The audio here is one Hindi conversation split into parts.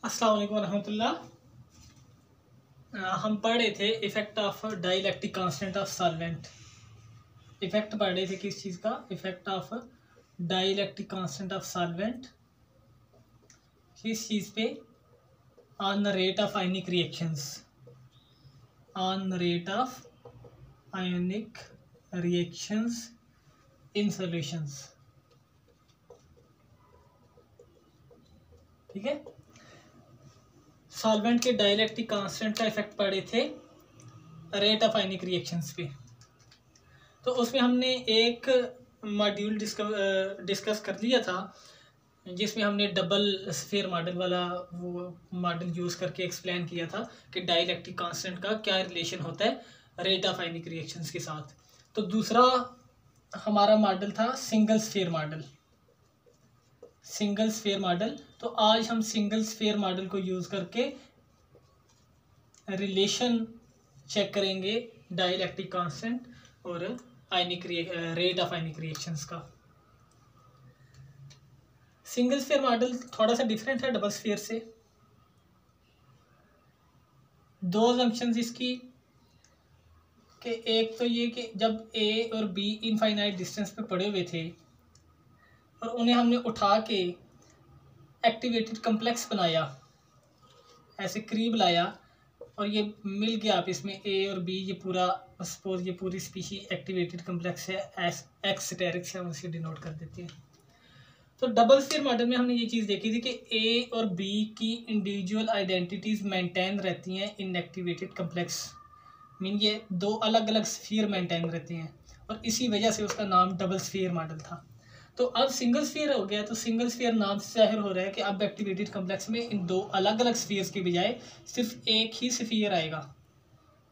अस्सलाम वालेकुम रहमतुल्लाह। हम पढ़ रहे थे effect of dielectric constant of solvent. Effect पढ़ रहे थे किस चीज़ का? Effect of dielectric constant of solvent किस चीज़ पे? On the rate of ionic reactions, on the rate of ionic reactions in solutions. ठीक है, सॉल्वेंट के डाइलेक्ट्रिक कांस्टेंट का इफेक्ट पढ़े थे रेट ऑफ आयनिक रिएक्शंस पे। तो उसमें हमने एक मॉड्यूल डिस्कस कर लिया था जिसमें हमने डबल स्फीयर मॉडल वाला वो मॉडल यूज़ करके एक्सप्लेन किया था कि डाइलेक्ट्रिक कांस्टेंट का क्या रिलेशन होता है रेट ऑफ आयनिक रिएक्शंस के साथ। तो दूसरा हमारा मॉडल था single sphere model, single sphere model. तो आज हम सिंगल स्फीयर मॉडल को यूज़ करके रिलेशन चेक करेंगे डाइलेक्ट्रिक कांस्टेंट और आयनिक रेट ऑफ आयनिक रिएक्शंस का। सिंगल स्फीयर मॉडल थोड़ा सा डिफरेंट है डबल स्फीयर से। दो असम्पशंस इसकी कि एक तो ये कि जब ए और बी इनफाइनाइट डिस्टेंस पे पड़े हुए थे और उन्हें हमने उठा के एक्टिवेटेड कम्प्लेक्स बनाया, ऐसे करीब लाया और ये मिल गया आप इसमें ए और बी, ये पूरा सपोज ये पूरी स्पीशी एक्टिवेटेड कम्प्लेक्स है, एक्स स्टेरिक से हम उसे डिनोट कर देते हैं। तो डबल स्फीयर मॉडल में हमने ये चीज़ देखी थी कि ए और बी की इंडिविजुअल आइडेंटिटीज़ मेंटेन रहती हैं इन एक्टिवेटेड कम्प्लेक्स, मीन ये दो अलग अलग स्फीयर मेंटेन रहते हैं और इसी वजह से उसका नाम डबल स्फीयर मॉडल था। तो अब सिंगल स्फीयर हो गया, तो सिंगल स्फीयर नाम से जाहिर हो रहा है कि अब एक्टिवेटेड कम्प्लेक्स में इन दो अलग अलग स्फीयर्स के बजाय सिर्फ एक ही स्फीयर आएगा।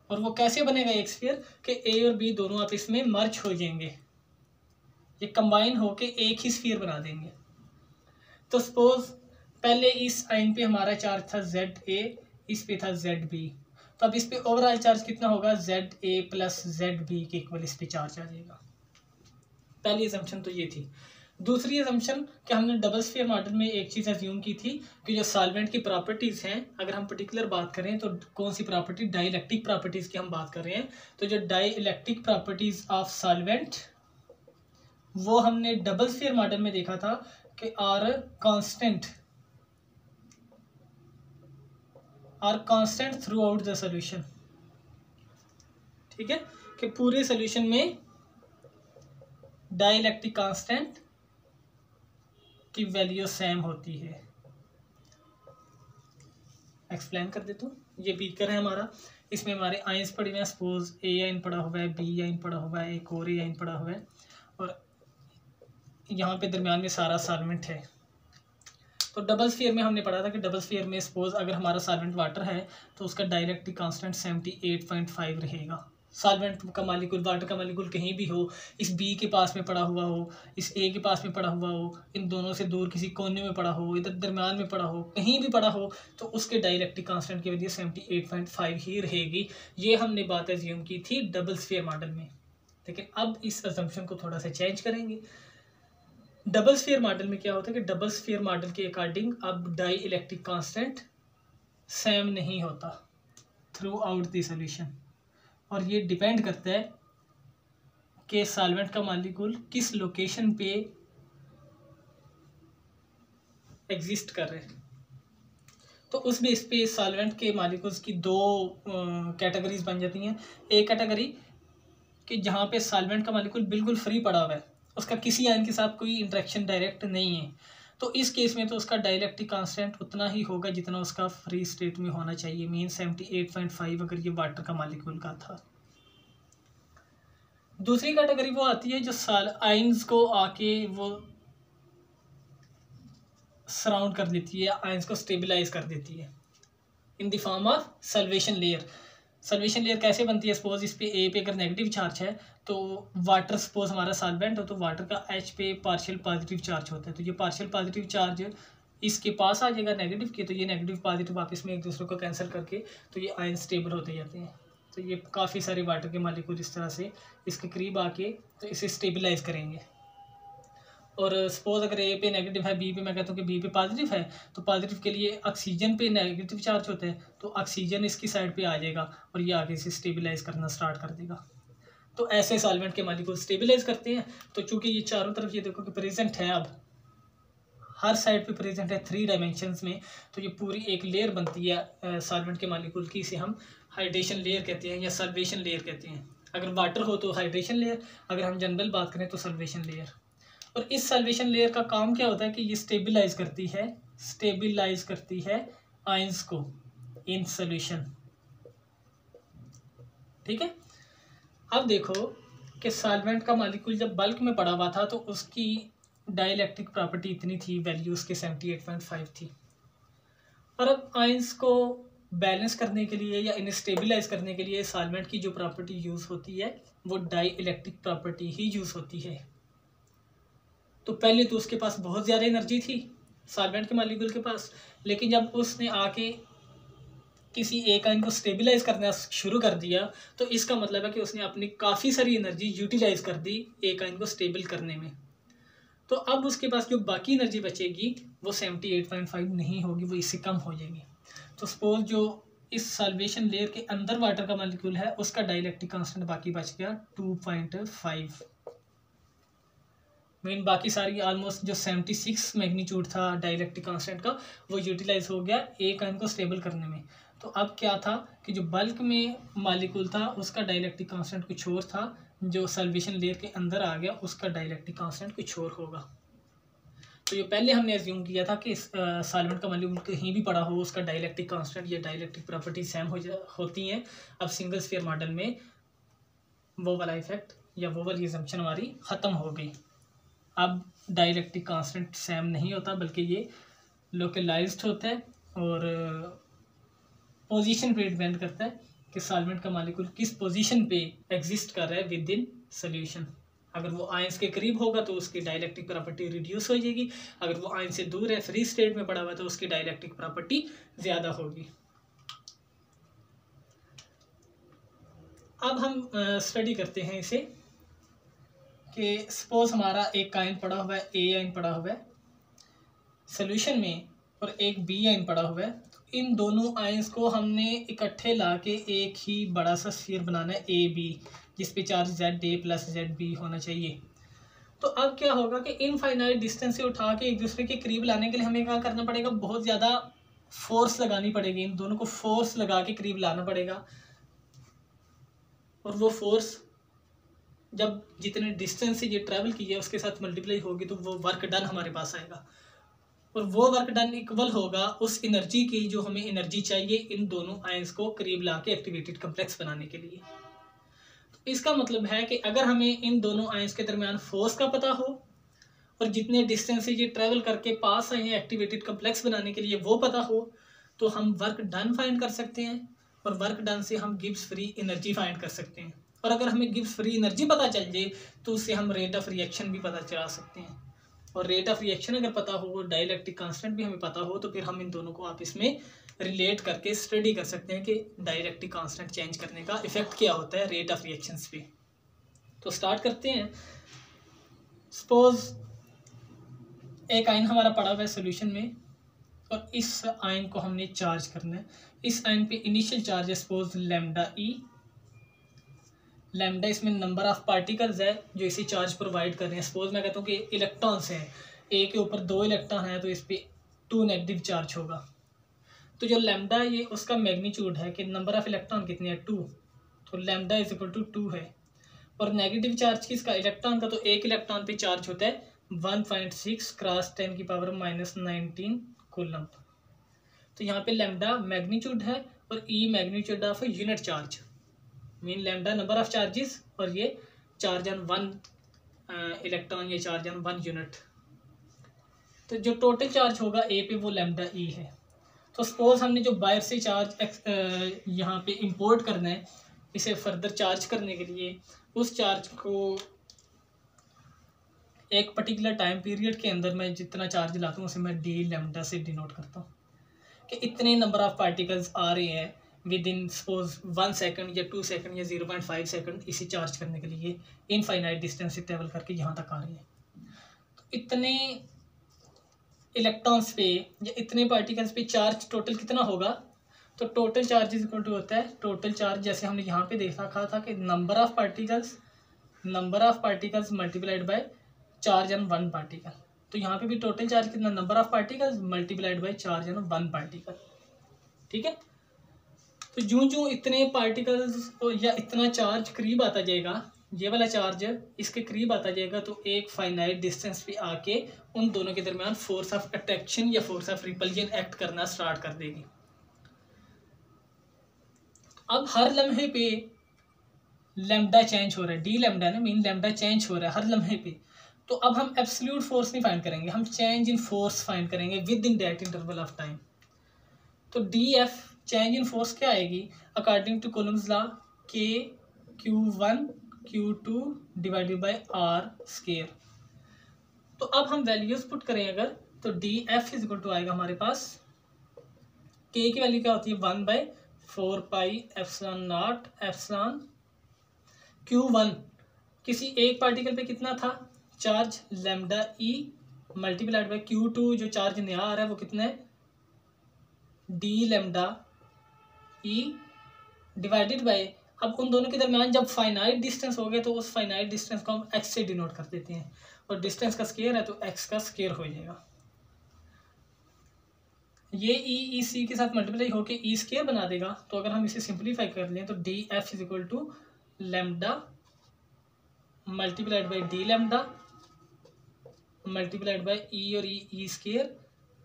और वो कैसे बनेगा एक स्फीयर कि ए और बी दोनों आपस में मर्ज हो जाएंगे, ये कंबाइन होके एक ही स्फीयर बना देंगे। तो सपोज पहले इस आयन पे हमारा चार्ज था जेड ए, इस पे था जेड बी, तो अब इस पे ओवरऑल चार्ज कितना होगा? Z A plus Z B के इक्वल इस पे चार्ज आ जाएगा। पहली असम्पशन तो ये थी। दूसरी असम्पशन कि हमने डबल स्फीयर मॉडल में एक चीज़ अज्यूम की थी कि जो सॉल्वेंट की प्रॉपर्टीज़ हैं, अगर हम पर्टिकुलर बात करें तो कौन सी प्रॉपर्टी? डाइलेक्ट्रिक प्रॉपर्टीज़ की हम बात कर रहे हैं। तो जो डाइलेक्ट्रिक प्रॉपर्टीज़ ऑफ सॉल्वेंट वो हमने डबल स्फीयर मॉडल में देखा था कि are constant throughout the solution. ठीक है, कि पूरे सोल्यूशन में डाइलेक्ट्रिक कांस्टेंट की वैल्यू सेम होती है। एक्सप्लेन कर देता हूँ। ये बीकर है हमारा, इसमें हमारे आयंस पड़े हुए हैं, सपोज ए आयन पड़ा हुआ है, बी आयन पड़ा हुआ है, एक और ए आयन पड़ा हुआ है और यहाँ पे दरमियान में सारा सॉल्वेंट है। तो डबल स्फीयर में हमने पढ़ा था कि डबल स्फीयर में सपोज अगर हमारा सॉल्वेंट वाटर है तो उसका डाइलेक्ट्रिक कांस्टेंट 78.5 रहेगा। सॉल्वेंट का मालिक्यूल, वाटर का मालिक्यूल कहीं भी हो, इस बी के पास में पड़ा हुआ हो, इस ए के पास में पड़ा हुआ हो, इन दोनों से दूर किसी कोने में पड़ा हो, इधर दरम्यान में पड़ा हो, कहीं भी पड़ा हो, तो उसके डाइलेक्ट्रिक कांस्टेंट की वैल्यू 78.5 ही रहेगी। ये हमने बात एज्यूम की थी डबल स्फीयर मॉडल में। लेकिन अब इस असम्पशन को थोड़ा सा चेंज करेंगे। डबल स्फीयर मॉडल में क्या होता है कि डबल स्फीयर मॉडल के अकॉर्डिंग अब डाई इलेक्ट्रिक कांस्टेंट सेम नहीं होता थ्रू आउट द सॉल्यूशन, और ये डिपेंड करता है कि सॉल्वेंट का मॉलिक्यूल किस लोकेशन पे एग्जिस्ट कर रहे हैं। तो उस बेस पे सॉल्वेंट के मॉलिक्यूल्स की दो कैटेगरीज बन जाती हैं। एक कैटेगरी कि जहाँ पे सॉल्वेंट का मॉलिक्यूल बिल्कुल फ्री पड़ा हुआ है, उसका किसी आयन के साथ कोई इंटरेक्शन डायरेक्ट नहीं है, तो इस केस में तो उसका डाइलेक्ट्रिक कांस्टेंट उतना ही होगा जितना उसका फ्री स्टेट में होना चाहिए, मीन 78.5 अगर ये वाटर का मॉलिक्यूल का था। दूसरी कैटेगरी वो आती है जो आयंस को आके वो सराउंड कर देती है, आयंस को स्टेबलाइज कर देती है in the form of salvation layer. Salvation layer कैसे बनती है? सपोज इस पे ए पे अगर नेगेटिव चार्ज है तो वाटर, सपोज हमारा सॉल्वेंट हो तो वाटर का एच पे पार्शियल पॉजिटिव चार्ज होता है, तो ये पार्शियल पॉजिटिव चार्ज इसके पास आ जाएगा नेगेटिव के, तो ये नेगेटिव पॉजिटिव आपस में एक दूसरे को कैंसिल करके तो ये आयन स्टेबल होते जाते हैं। तो ये काफ़ी सारे वाटर के मॉलिक्यूल इस तरह से इसके करीब आके तो इसे स्टेबलाइज करेंगे। और सपोज अगर ए पे नेगेटिव है, बी पे मैं कहता हूँ कि बी पे पॉजिटिव है, तो पॉजिटिव के लिए ऑक्सीजन पे नेगेटिव चार्ज होता है, तो ऑक्सीजन इसकी साइड पे आ जाएगा और ये आगे से स्टेबलाइज करना स्टार्ट कर देगा। तो ऐसे सॉल्वेंट के मॉलिक्यूल स्टेबलाइज करते हैं। तो चूंकि ये चारों तरफ ये देखो कि प्रेजेंट है, अब हर साइड पे प्रेजेंट है 3 डायमेंशंस में, तो ये पूरी एक लेयर बनती है सॉल्वेंट के मॉलिक्यूल की। इसे हम हाइड्रेशन लेयर कहते हैं या सल्वेशन लेयर कहते हैं। अगर वाटर हो तो हाइड्रेशन लेयर, अगर हम जनरल बात करें तो सल्वेशन लेयर। और इस सल्वेशन लेयर का काम क्या होता है कि ये स्टेबलाइज करती है आयंस को इन सॉल्यूशन। ठीक है। अब देखो कि सॉल्वेंट का मॉलिक्यूल जब बल्क में पड़ा हुआ था तो उसकी डाइलेक्ट्रिक प्रॉपर्टी इतनी थी, वैल्यू उसके 78.5 थी। और अब आयंस को बैलेंस करने के लिए या इन्हें स्टेबलाइज करने के लिए सॉल्वेंट की जो प्रॉपर्टी यूज़ होती है वो डाई इलेक्ट्रिक प्रॉपर्टी ही यूज़ होती है। तो पहले तो उसके पास बहुत ज़्यादा एनर्जी थी सॉल्वेंट के मॉलिक्यूल के पास, लेकिन जब उसने आके किसी एक आयन को स्टेबलाइज करना शुरू कर दिया तो इसका मतलब है कि उसने अपनी काफ़ी सारी एनर्जी यूटिलाइज कर दी एक आयन को स्टेबल करने में। तो अब उसके पास जो बाकी एनर्जी बचेगी वो 78.5 नहीं होगी, वो इससे कम हो जाएगी। तो सपोज जो इस सॉल्वेशन लेयर के अंदर वाटर का मॉलिक्यूल है उसका डाइलेक्ट्रिक कांस्टेंट बाकी बच गया 2.5। मीन बाकी सारी ऑलमोस्ट जो 76 मैग्नीट्यूड था डाइलेक्ट्रिक कांस्टेंट का वो यूटिलाइज हो गया एक आयन को स्टेबल करने में। तो अब क्या था कि जो बल्क में मॉलिक्यूल था उसका डाइलेक्ट्रिक कांस्टेंट कुछ और था, जो सॉल्वेशन लेयर के अंदर आ गया उसका डाइलेक्ट्रिक कांस्टेंट कुछ और होगा। तो ये पहले हमने एज्यूम किया था कि सॉल्वेंट का मॉलिक्यूल कहीं भी पड़ा हो उसका डाइलेक्ट्रिक कांस्टेंट या डाइलेक्ट्रिक प्रॉपर्टी सेम होती हैं। अब सिंगल स्फीयर मॉडल में वो वाला इफेक्ट या वो वाली असम्पशन हमारी ख़त्म हो गई। अब डाइलेक्ट्रिक कांस्टेंट सेम नहीं होता बल्कि ये लोकलाइज्ड होता है और पोजीशन पे डिपेंड करता है कि सॉल्वेंट का मॉलिक्यूल किस पोजीशन पे एग्जिस्ट कर रहा है विद इन सोल्यूशन। अगर वो आयंस के करीब होगा तो उसकी डाइलेक्ट्रिक प्रॉपर्टी रिड्यूस हो जाएगी, अगर वो आयन से दूर है फ्री स्टेट में पड़ा हुआ है तो उसकी डाइलेक्ट्रिक प्रॉपर्टी ज़्यादा होगी। अब हम स्टडी करते हैं इसे कि सपोज हमारा एक आयन पड़ा हुआ है, ए आयन पड़ा हुआ है सोल्यूशन में और एक बी आयन पड़ा हुआ है। इन दोनों आयंस को हमने इकट्ठे लाके एक ही बड़ा सा स्फीयर बनाना है ए बी, जिस पे charge Z A plus Z B होना चाहिए। तो अब क्या होगा कि इनफाइनाइट डिस्टेंस से उठा के एक दूसरे के करीब लाने के लिए हमें क्या करना पड़ेगा, बहुत ज़्यादा फोर्स लगानी पड़ेगी, इन दोनों को फोर्स लगा के करीब लाना पड़ेगा। और वो फोर्स जब जितने डिस्टेंस से ये ट्रैवल की है उसके साथ मल्टीप्लाई होगी तो वो वर्क डन हमारे पास आएगा और वो वर्क डन इक्वल होगा उस एनर्जी की जो हमें एनर्जी चाहिए इन दोनों आयंस को करीब ला के एक्टिवेटेड कम्प्लेक्स बनाने के लिए। तो इसका मतलब है कि अगर हमें इन दोनों आयंस के दरमियान फोर्स का पता हो और जितने डिस्टेंस से ये ट्रैवल करके पास आए हैं एक्टिवेटेड कम्प्लेक्स बनाने के लिए वो पता हो तो हम वर्क डन फाइंड कर सकते हैं और वर्क डन से हम गिब्स फ्री एनर्जी फाइंड कर सकते हैं। और अगर हमें गिब्स फ्री एनर्जी पता चल जाए तो उससे हम रेट ऑफ रिएक्शन भी पता चला सकते हैं। और रेट ऑफ रिएक्शन अगर पता हो, डाइलेक्ट्रिक कांस्टेंट भी हमें पता हो, तो फिर हम इन दोनों को आपस में रिलेट करके स्टडी कर सकते हैं कि डाइलेक्ट्रिक कांस्टेंट चेंज करने का इफेक्ट क्या होता है रेट ऑफ रिएक्शंस पे। तो स्टार्ट करते हैं। सपोज एक आयन हमारा पड़ा हुआ है सोल्यूशन में और इस आयन को हमने चार्ज करना है। इस आयन पे इनिशियल चार्ज है सपोज लैम्डा ई। लैम्डा इसमें नंबर ऑफ पार्टिकल्स है जो इसे चार्ज प्रोवाइड कर रहे हैं। सपोज मैं कहता हूँ कि इलेक्ट्रॉन्स हैं, ए के ऊपर 2 इलेक्ट्रॉन है तो इस पर 2 नेगेटिव चार्ज होगा। तो जो लैम्डा ये उसका मैग्नीट्यूड है कि नंबर ऑफ इलेक्ट्रॉन कितने हैं 2, तो लैम्डा इज इक्वल टू 2 है। और नेगेटिव चार्ज किसका, इलेक्ट्रॉन का, तो एक इलेक्ट्रॉन पे चार्ज होता है 1.6 क्रॉस 10⁻⁻19 कूलम। तो यहाँ पे लैम्डा मैग्नीट्यूड है और e magnitude of unit charge, mean lambda number of charges और ये चार्ज ऑन 1 इलेक्ट्रॉन या चार्ज ऑन 1 यूनिट। तो जो टोटल चार्ज होगा ए पे वो लैम्डा ई है। तो सपोज हमने जो बाहर से चार्ज यहाँ पे इंपोर्ट करना है इसे फर्दर चार्ज करने के लिए, उस चार्ज को एक पर्टिकुलर टाइम पीरियड के अंदर मैं जितना चार्ज लाता हूँ उसे मैं डी लैम्डा से डिनोट करता हूँ कि इतने नंबर ऑफ पार्टिकल्स आ रहे हैं विद इन सपोज 1 सेकंड या 2 सेकंड या 0.5 सेकंड इसे चार्ज करने के लिए इनफाइनाइट डिस्टेंस से ट्रेवल करके यहाँ तक आ रही है। तो इतने इलेक्ट्रॉन्स पे या इतने पार्टिकल्स पे चार्ज टोटल कितना होगा, तो total charge is equal to होता है टोटल चार्ज, जैसे हमने यहाँ पे देखा था कि number of particles multiplied by charge on one particle. तो यहाँ पे भी टोटल चार्ज कितना, number of particles multiplied by charge on one particle. ठीक है, तो जो जो इतने पार्टिकल्स या इतना चार्ज करीब आता जाएगा, ये वाला चार्ज इसके करीब आता जाएगा, तो एक फाइनाइट डिस्टेंस पे आके उन दोनों के दरमियान फोर्स ऑफ अट्रैक्शन या फोर्स ऑफ रिपल्जन एक्ट करना स्टार्ट कर देगी। अब हर लम्हे पे लैम्डा चेंज हो रहा है, डी लैम्डा ना मीन लैम्डा चेंज हो रहा है हर लम्हे पे। तो अब हम एब्सोल्यूट फोर्स नहीं फाइंड करेंगे, हम चेंज इन फोर्स फाइंड करेंगे within that interval of time. तो D F change in force क्या आएगी, अकॉर्डिंग टू कूलम्स लॉ के Q1 Q2 divided by are square. तो अब हम वैल्यूज पुट करें अगर, तो D F is equal to आएगा हमारे पास, के की वैल्यू क्या होती है 1/4 पाई एप्सिलॉन नॉट एप्सिलॉन Q1, किसी एक पार्टिकल पे कितना था charge lambda E, multiplied by Q2 जो चार्ज नया आ रहा है वो कितना है D lambda E, divided by, अब उन दोनों के दरमियान जब फाइनाइट डिस्टेंस हो गया तो उस फाइनाइट डिस्टेंस को हम एक्स से डिनोट कर देते हैं, और डिस्टेंस का स्क्वायर है तो एक्स का स्क्वायर हो जाएगा। ये ई सी के साथ मल्टीप्लाई होके ई स्क्वायर बना देगा। तो अगर हम इसे सिंप्लीफाई कर लें तो D F is equal to lambda multiplied by d lambda multiplied by e और e square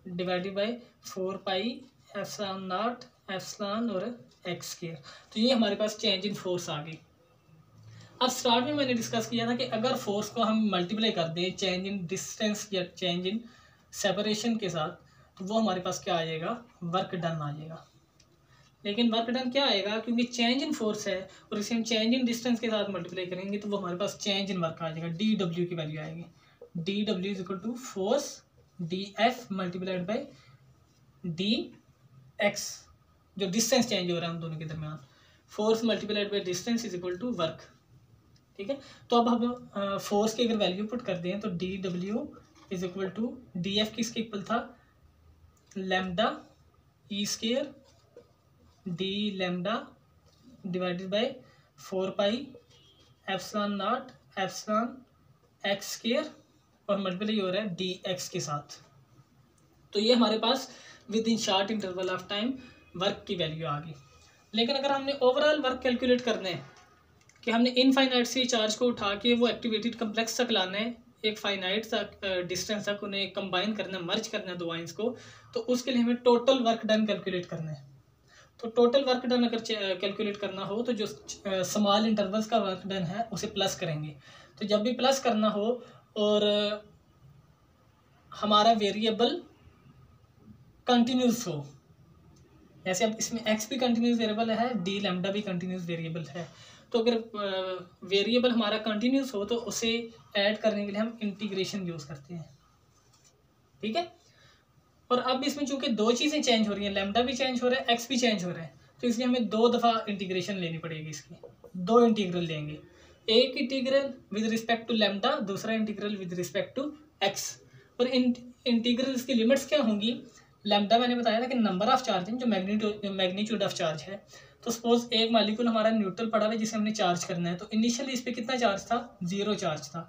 divided by 4 pi epsilon naught epsilon और एक्स स्क्वायर। तो ये हमारे पास चेंज इन फोर्स आ गई। अब स्टार्ट में मैंने डिस्कस किया था कि अगर फोर्स को हम मल्टीप्लाई कर दें चेंज इन डिस्टेंस या चेंज इन सेपरेशन के साथ, तो वो हमारे पास क्या आ जाएगा, वर्क डन आ जाएगा। लेकिन वर्क डन क्या आएगा, क्योंकि चेंज इन फोर्स है और इसे हम चेंज इन डिस्टेंस के साथ मल्टीप्लाई करेंगे तो वो हमारे पास चेंज इन वर्क आ जाएगा, डी डब्ल्यू की वैल्यू आएगी, D W is equal to force D F multiplied by D X, जो डिस्टेंस चेंज हो रहा है उन दोनों के दरमियान, force multiplied by distance is equal to work. ठीक है, तो अब हम फोर्स की अगर वैल्यू पुट करते हैं तो D W is equal to D F किसके इक्वल था, lambda E square D lambda divided by 4 pi epsilon naught epsilon X square और मल्टीप्लाई हो रहा है डी एक्स के साथ। तो ये हमारे पास within short interval of time work की वैल्यू आ गई। लेकिन अगर हमने ओवरऑल वर्क कैलकुलेट करना है कि हमने इनफाइनाइट से चार्ज को उठा के वो एक्टिवेटेड कम्प्लेक्स तक लाना है, एक फाइनाइट तक डिस्टेंस तक उन्हें कंबाइन करना है, मर्ज करना है दो आइंस को, तो उसके लिए हमें टोटल वर्क डन कैलकुलेट करना है। तो टोटल वर्क डन अगर कैलकुलेट करना हो तो जो स्मॉल इंटरवल्स का वर्क डन है उसे प्लस करेंगे। तो जब भी प्लस करना हो और हमारा वेरिएबल कंटिन्यूस हो, जैसे अब इसमें एक्स भी कंटिन्यूस वेरिएबल है, डी लैम्डा भी कंटिन्यूस वेरिएबल है, तो अगर वेरिएबल हमारा कंटिन्यूस हो तो उसे ऐड करने के लिए हम इंटीग्रेशन यूज़ करते हैं। ठीक है, और अब इसमें चूंकि दो चीज़ें चेंज हो रही हैं, लैम्डा भी चेंज हो रहा है, एक्स भी चेंज हो रहा है, तो इसलिए हमें 2 दफ़ा इंटीग्रेशन लेनी पड़ेगी। इसकी 2 इंटीग्रल लेंगे, एक integral with respect to lambda, दूसरा integral with respect to x. और इंटीग्रल्स की लिमिट्स क्या होंगी, लैम्डा मैंने बताया था कि नंबर ऑफ चार्ज जो मैग्नीट्यूड ऑफ चार्ज है। तो सपोज एक मॉलिक्यूल हमारा न्यूट्रल पड़ा हुआ है जिसे हमने चार्ज करना है, तो इनिशियली इस पर कितना चार्ज था, 0 चार्ज था।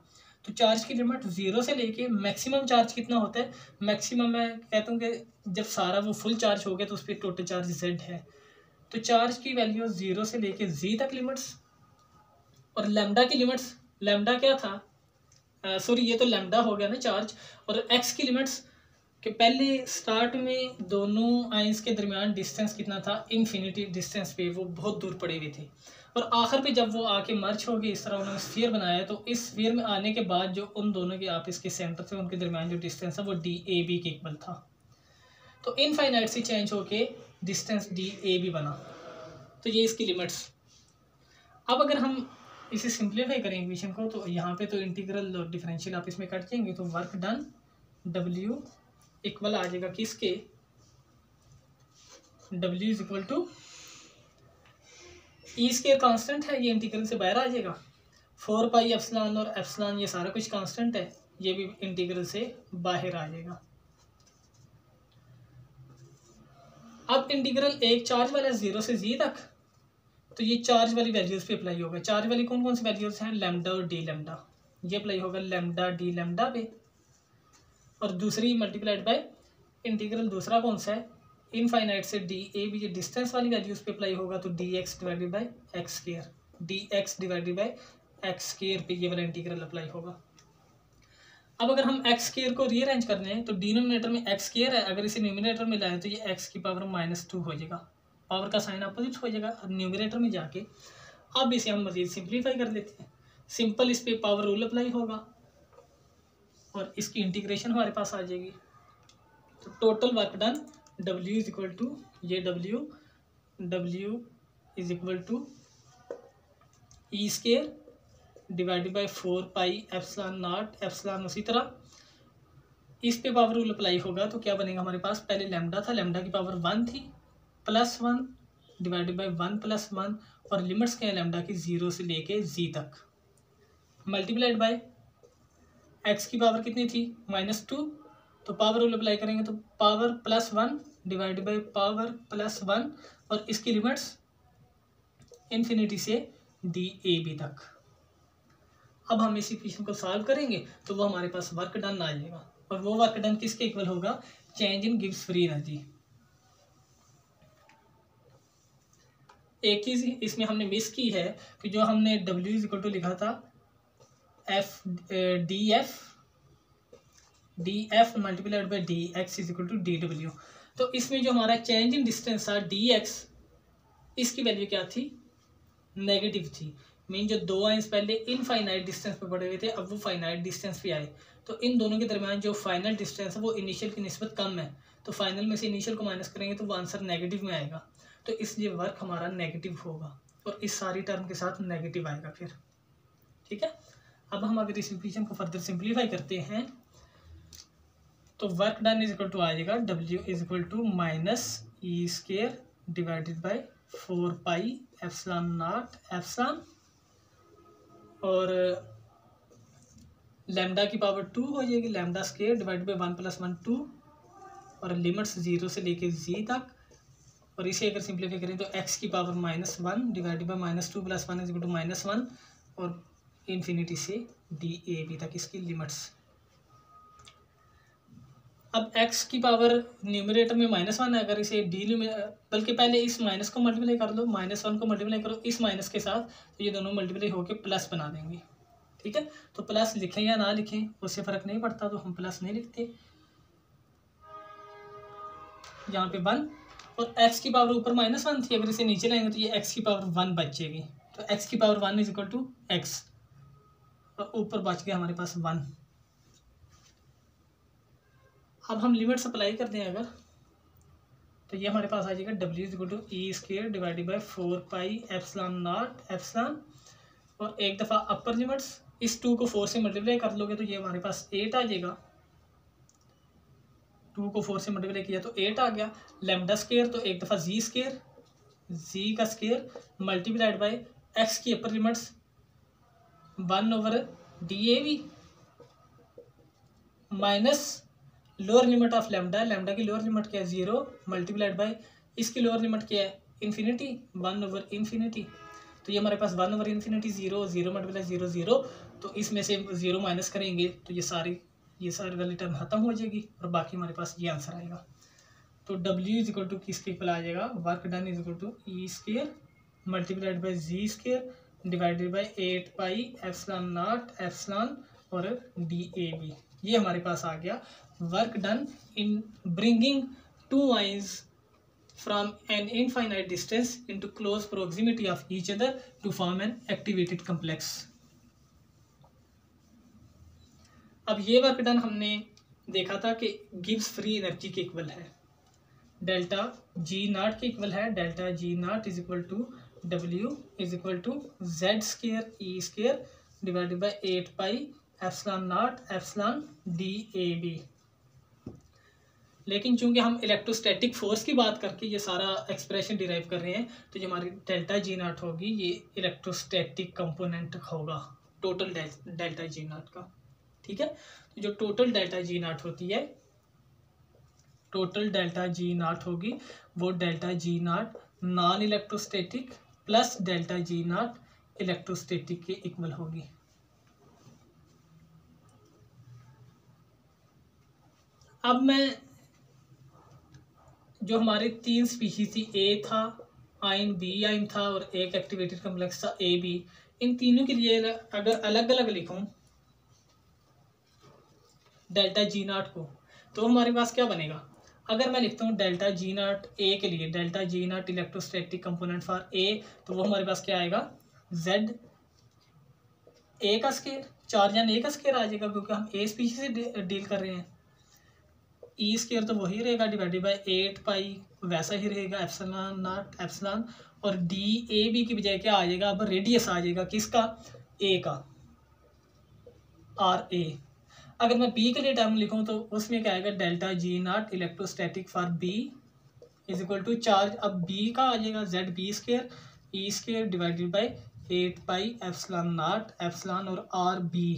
तो चार्ज की लिमिट 0 से लेके मैक्सिमम चार्ज कितना होता है, मैक्सिमम मैं कहता हूँ कि जब सारा वो फुल चार्ज हो गया तो उस पर टोटल चार्ज Z है। तो चार्ज की वैल्यू 0 से लेके Z तक लिमिट्स, और लैम्डा की लिमिट्स, लैम्डा क्या था, सॉरी ये तो लैम्डा हो गया ना चार्ज, और एक्स की लिमिट्स कि पहले स्टार्ट में दोनों आइंस के दरमियान डिस्टेंस कितना था, इन्फिनिटी डिस्टेंस पे वो बहुत दूर पड़े हुए थे, और आखिर पे जब वो आके मर्ज हो गए, इस तरह उन्होंने स्फीयर बनाया, तो इस स्फीयर में आने के बाद जो उन दोनों के आपस के सेंटर थे उनके दरमियान जो डिस्टेंस है वो DAB के इक्वल था। तो इनफाइनाइट से चेंज होके डिस्टेंस DAB बना, तो ये इसकी लिमिट्स। अब अगर हम इसे सिंप्लीफाई करें इक्वेशन को, तो यहाँ पे तो इंटीग्रल और डिफरेंशियल आप इसमें कट जाएंगे, तो वर्क डन W इक्वल आ जाएगा किसके, W is equal to E square constant है, ये इंटीग्रल से बाहर आ जाएगा, 4 पाई एप्सिलॉन और एप्सिलॉन ये सारा कुछ कांस्टेंट है, ये भी इंटीग्रल से बाहर आ जाएगा। अब इंटीग्रल एक चार्ज वाला 0 से जी तक, तो ये चार्ज वाली वैल्यूज पे अप्लाई होगा। चार्ज वाली कौन कौन सी वैल्यूज हैं, लैम्डा और डी लैम्डा, ये अप्लाई होगा लैम्डा डी लैम्डा पे। और दूसरी मल्टीप्लाइड बाय इंटीग्रल दूसरा कौन सा है, इनफाइनाइट से डी ए भी, ये डिस्टेंस वाली वैल्यूज पे अप्लाई होगा, तो D x divided by x square, D x divided by x square पे ये वाला इंटीग्रल अप्लाई होगा। अब अगर हम एक्स स्क्वायर को रीअरेंज करने हैं तो डिनोमिनेटर में एक्स स्क्वायर है, अगर इसे न्यूमिनेटर में लाएं तो ये एक्स की पावर -2 हो जाएगा, पावर का साइन अपोजिट हो जाएगा न्यूमिनेटर में जाके। अब इसे हम मजीद सिंप्लीफाई कर लेते हैं, सिंपल इस पे पावर रूल अप्लाई होगा और इसकी इंटीग्रेशन हमारे पास आ जाएगी। तो total work done W is equal to, ये W is equal to E square divided by 4 pi epsilon naught epsilon. उसी तरह इस पे पावर रूल अप्लाई होगा तो क्या बनेगा हमारे पास, पहले लैम्डा था, लैम्डा की पावर 1 थी, +1 डिवाइडेड बाई 1 + 1 और लिमिट्स क्या है लैम्डा की 0 से लेके जी तक, मल्टीप्लाइड बाय एक्स की पावर कितनी थी -2, तो पावर रूल अप्लाई करेंगे तो पावर +1 डिवाइडेड बाई पावर +1 और इसकी लिमिट्स इन्फिनिटी से DAB तक। अब हम इस इक्वेशन को सॉल्व करेंगे तो वो हमारे पास वर्क डन आ जाएगा, और वो वर्क डन किसके इक्वल होगा, change in Gibbs free energy. एक चीज इसमें हमने मिस की है कि जो हमने W इज इक्वल टू लिखा था DF multiplied by DX is equal to DW, तो इसमें जो हमारा चेंज इन डिस्टेंस था DX, इसकी वैल्यू क्या थी, नेगेटिव थी। मीन जो दो आइंस पहले इनफाइनाइट डिस्टेंस पे पड़े हुए थे, अब वो फाइनाइट डिस्टेंस पे आए, तो इन दोनों के दरमियान जो फाइनल डिस्टेंस है वो इनिशियल की निस्बत कम है, तो फाइनल में से इनिशियल को माइनस करेंगे तो वो आंसर नेगेटिव में आएगा, तो इसलिए वर्क हमारा नेगेटिव होगा और इस सारी टर्म के साथ नेगेटिव आएगा फिर। ठीक है, अब हम अगर इस इक्वेशन को फर्दर सिंप्लीफाई करते हैं तो work done is equal to आ जाएगा W is equal to -E square divided by 4 pi epsilon naught epsilon, और लैम्डा की पावर 2 हो जाएगी, लैम्डा स्क्वायर डिवाइड बाई 1 + 1 2 और लिमिट्स 0 से लेके जी तक, और इसे अगर सिंप्लीफाई करें तो x की power -1 divide by -2 + 1 is equal to -1 और इन्फिनिटी से DAB तक इसकी लिमिट्स। अब x की पावर न्यूमरेटर में -1 है, अगर इसे बल्कि पहले इस माइनस को मल्टीप्लाई कर लो, -1 को मल्टीप्लाई करो इस माइनस के साथ, तो ये दोनों मल्टीप्लाई होके प्लस बना देंगे। ठीक है, तो प्लस लिखें या ना लिखें उससे फ़र्क नहीं पड़ता, तो हम प्लस नहीं लिखते, यहाँ पे 1 और x की पावर ऊपर -1 थी, अगर इसे नीचे लाएंगे तो ये x की पावर 1 बचेगी, तो x की power 1 is equal to x और ऊपर बच गया हमारे पास 1। अब हम लिमिट अप्लाई कर दें अगर, तो ये हमारे पास आ जाएगा W is equal to E square divided by 4 pi epsilon naught epsilon, और एक दफ़ा अपर लिमिट्स इस 2 को 4 से मल्टीप्लाई कर लोगे तो ये हमारे पास 8 आ जाएगा, 2 को 4 से मल्टीप्लाई किया तो 8 आ गया, लैम्डा स्क्वायर तो एक दफ़ा जी स्क्वायर, जी का स्क्वायर मल्टीप्लाइड बाई एक्स की अपर limits 1/DAB minus lower limit of lambda, lambda की लोअर लिमिट क्या है 0 मल्टीप्लाइड बाई इसकी लोअर लिमिट क्या है इन्फिनिटी 1/इन्फिनिटी, तो ये हमारे पास 1/इन्फिनिटी 0 0 मल्टीप्लाई 0 0, तो इसमें से 0 माइनस करेंगे तो ये सारी वाली टर्म खत्म हो जाएगी और बाकी हमारे पास ये आंसर आएगा। तो W इज इक्वल टू किसके इक्वल आ जाएगा, work done is equal to E square multiplied by G square divided by 8 pi epsilon naught epsilon और DAB, ये हमारे पास आ गया work done in bringing 2 ions from an infinite distance into close proximity of each other to form an activated complex। अब ये वर्क डन हमने देखा था कि गिब्स फ्री एनर्जी के इक्वल है, डेल्टा G0 के इक्वल है, delta G0 is equal to W is equal to Z square E square divided by 8 pi epsilon naught epsilon DAB। लेकिन चूंकि हम इलेक्ट्रोस्टैटिक फोर्स की बात करके ये सारा एक्सप्रेशन डिराइव कर रहे हैं, तो जो हमारी डेल्टा G0 होगी ये इलेक्ट्रोस्टैटिक कंपोनेंट होगा टोटल डेल्टा G0 का। ठीक है। तो जो टोटल डेल्टा जी नॉट होती है, टोटल डेल्टा जी नॉट होगी वो delta G naught non electrostatic plus delta G naught electrostatic के इक्वल होगी। अब मैं जो हमारे 3 स्पीशीज थी, ए था, आयन बी आयन था और एक एक्टिवेटेड कॉम्प्लेक्स था ए बी, इन तीनों के लिए अगर अलग अलग लिखूं डेल्टा जी नॉट को, तो हमारे पास क्या बनेगा। अगर मैं लिखता हूँ डेल्टा जी नॉट ए के लिए, delta G naught electrostatic component for a, तो वो हमारे पास क्या आएगा, जेड ए का स्केयर, 4 जान ए का स्केयर आ जाएगा क्योंकि हम ए स्पीशीज से डील कर रहे हैं। ई स्केयर तो वही रहेगा डिवाइडेड बाय 8 पाई, वैसा ही रहेगा एप्सिलॉन नॉट एप्सिलॉन, और डी ए बी की बजाय क्या आ जाएगा, अब रेडियस आ जाएगा किसका, ए का, आर ए। अगर मैं बी के लिए टर्म लिखूं तो उसमें क्या आएगा, delta G naught electrostatic for B is equal to charge, अब बी का आ जाएगा Z B square E square divided by 8 pi epsilon naught epsilon और आर बी।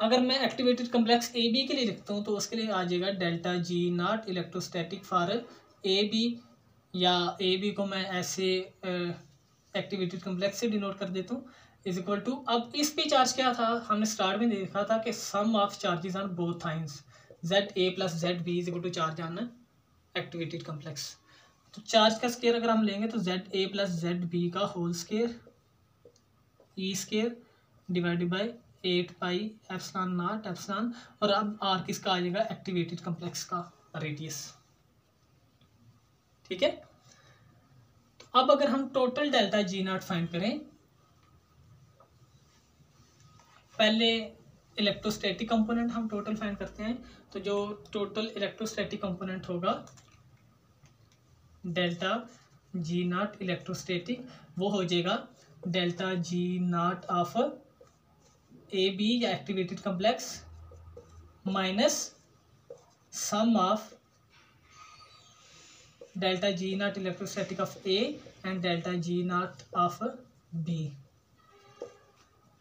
अगर मैं एक्टिवेटेड कॉम्प्लेक्स ए बी के लिए लिखता हूँ तो उसके लिए आ जाएगा delta G naught electrostatic for A B, या ए बी को मैं ऐसे एक्टिवेटेड कॉम्प्लेक्स से डिनोट कर देता हूँ, इज इक्वल टू, अब इस पे चार्ज क्या था, हमने स्टार्ट में देखा था कि sum of charges on both ions Z A plus Z B is equal to charge on activated complex. तो चार्ज का स्केयर अगर हम लेंगे तो Z A plus Z B का whole square E square divided by 8 pi epsilon naught epsilon, और अब आर किसका आ जाएगा, एक्टिवेटेड कॉम्प्लेक्स का रेडियस। ठीक है। तो अब अगर हम total delta G naught find करें, पहले इलेक्ट्रोस्टैटिक कंपोनेंट हम टोटल फाइंड करते हैं, तो जो टोटल इलेक्ट्रोस्टैटिक कंपोनेंट होगा डेल्टा जी नॉट इलेक्ट्रोस्टैटिक, वो हो जाएगा delta G naught of A B या activated complex minus sum of delta G naught electrostatic of A and delta G naught of B.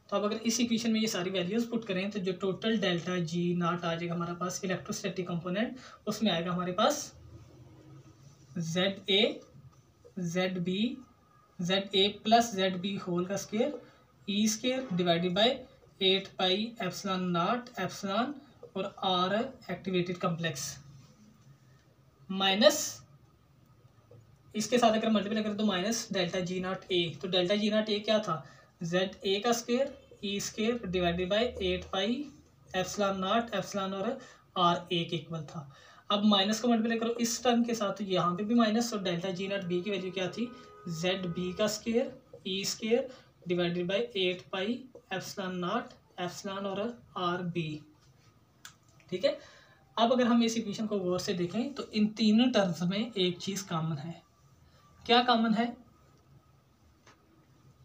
तो अब अगर इस इक्वेशन में ये सारी वैल्यूज पुट करें तो जो टोटल डेल्टा जी नॉट आ जाएगा हमारे पास इलेक्ट्रोस्टैटिक कंपोनेंट, उसमें आएगा हमारे पास Z A plus Z B whole का square E square divided by 8 pi epsilon naught epsilon और आर एक्टिवेटेड कॉम्प्लेक्स, माइनस इसके साथ अगर मल्टीप्लाई करें तो minus delta G naught A, तो डेल्टा जी नॉट ए क्या था, जेड ए का square E square divided by 8 pi epsilon naught epsilon और आर ए के इक्वल था। अब माइनस को मल्टीप्लाई करो इस टर्म के साथ, तो यहाँ पे भी माइनस, और डेल्टा जी नॉट बी की वैल्यू क्या थी, जेड बी का square E square divided by 8 pi epsilon naught epsilon और आर बी। ठीक है। अब अगर हम इस इक्वेशन को गौर से देखें तो इन तीनों टर्म्स में एक चीज कॉमन है। क्या कॉमन है,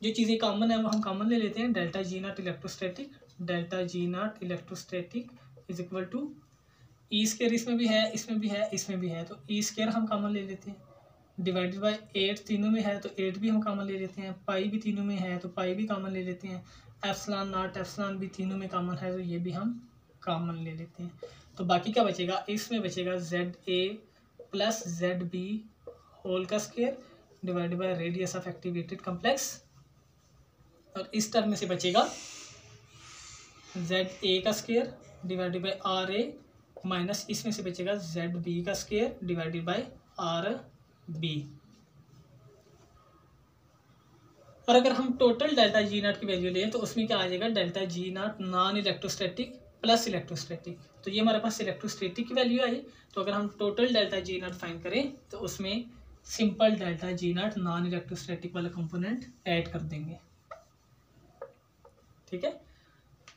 जो चीजें कॉमन है वो हम कॉमन ले लेते हैं, delta G naught electrostatic, delta G naught electrostatic is equal to E square, इसमें भी है इसमें भी है इसमें भी है, तो ई स्केयर हम कॉमन ले लेते हैं, डिवाइडेड बाय 8 तीनों में है तो 8 भी हम कॉमन ले लेते हैं, पाई भी तीनों में है तो पाई भी कॉमन ले लेते हैं, एप्सिलॉन नॉट एप्सिलॉन भी तीनों में कॉमन है तो ये भी हम कॉमन ले लेते हैं। तो बाकी क्या बचेगा, इसमें बचेगा Z A plus Z B whole का square divided by radius of activated complex, और इस टर्म में से बचेगा जेड ए का square divided by r A minus इसमें से बचेगा जेड बी का square divided by r B. और अगर हम टोटल डेल्टा जी नॉट की वैल्यू लें तो उसमें क्या आ जाएगा, delta G naught non electrostatic plus electrostatic, तो ये हमारे पास इलेक्ट्रोस्टैटिक की वैल्यू आई। तो अगर हम total delta G naught find करें तो उसमें simple delta G naught non electrostatic वाला कंपोनेंट ऐड कर देंगे। ठीक है।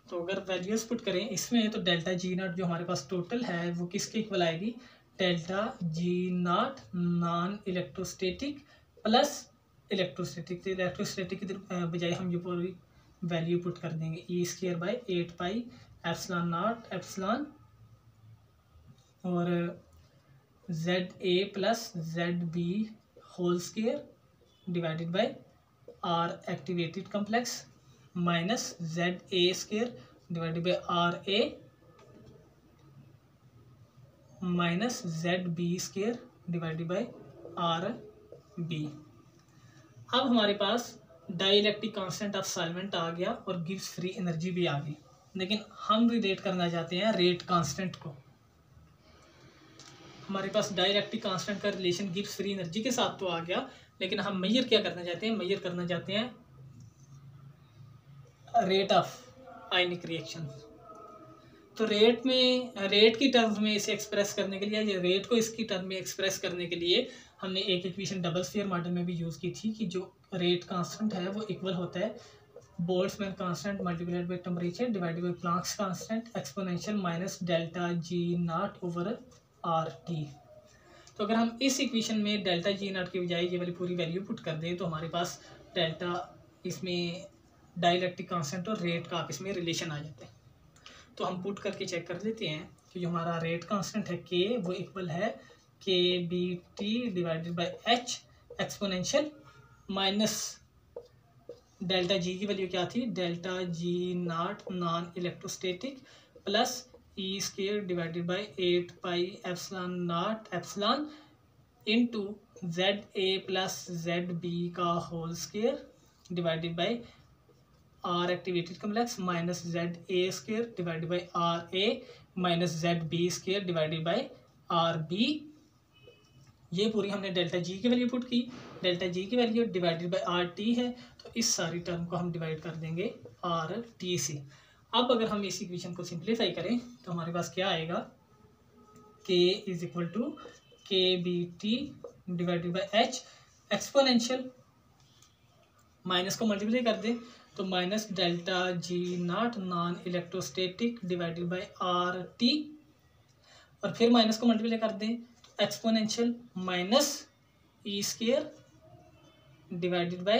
तो अगर वैल्यूज पुट करें इसमें तो डेल्टा जी नॉट जो हमारे पास टोटल है वो किसके इक्वल आएगी, delta G naught non electrostatic plus electrostatic, तो इलेक्ट्रोस्टैटिक की बजाय हम ये पूरी वैल्यू पुट कर देंगे e square by 8 pi epsilon naught epsilon और Z A plus Z B whole square divided by r activated complex minus Z A square divided by r A minus Z B square divided by r B. अब हमारे पास डाइलेक्ट्रिक कांस्टेंट ऑफ सॉल्वेंट आ गया और गिब्स फ्री एनर्जी भी आ गई, लेकिन हम रिलेट करना चाहते हैं रेट कांस्टेंट को। हमारे पास डाइलेक्ट्रिक कांस्टेंट का रिलेशन गिब्स फ्री एनर्जी के साथ तो आ गया, लेकिन हम मेजर क्या करना चाहते हैं, मेजर करना चाहते हैं रेट ऑफ आयनिक रिएक्शन। तो रेट की टर्म्स में इसे एक्सप्रेस करने के लिए, रेट को इसकी टर्म में एक्सप्रेस करने के लिए हमने एक इक्वेशन डबल स्फीयर मॉडल में भी यूज़ की थी कि जो रेट कांस्टेंट है वो इक्वल होता है Boltzmann constant multiplied by temperature divided by Planck's constant exponential minus delta G not over R T. तो अगर हम इस इक्वेशन में डेल्टा जी नॉट की बजाय ये वाली पूरी वैल्यू पुट कर दें तो हमारे पास डेल्टा इसमें डाइलेक्ट्रिक कांस्टेंट और रेट का आपस में रिलेशन आ जाता है। तो हम पुट करके चेक कर लेते हैं कि जो हमारा रेट कांस्टेंट है के वो इक्वल है k B T divided by H exponential minus delta G की वैल्यू क्या थी, delta G naught non electrostatic plus e square divided by 8 pi epsilon naught epsilon into Z A plus Z B का whole square divided by r activated complex minus Z A square divided by r A minus Z B square divided by r B. ये पूरी हमने डेल्टा जी की वैल्यू पुट की, डेल्टा जी की value divided by R T है, तो इस सारी टर्म को हम डिवाइड कर देंगे आर टी से। अब अगर हम इस इक्वेशन को सिंप्लीफाई करें तो हमारे पास क्या आएगा, K is equal to K B T divided by H exponential minus को मल्टीप्लाई कर दें तो minus delta G naught non electrostatic divided by R T, और फिर माइनस को मल्टीप्लाई कर दें exponential minus E square divided by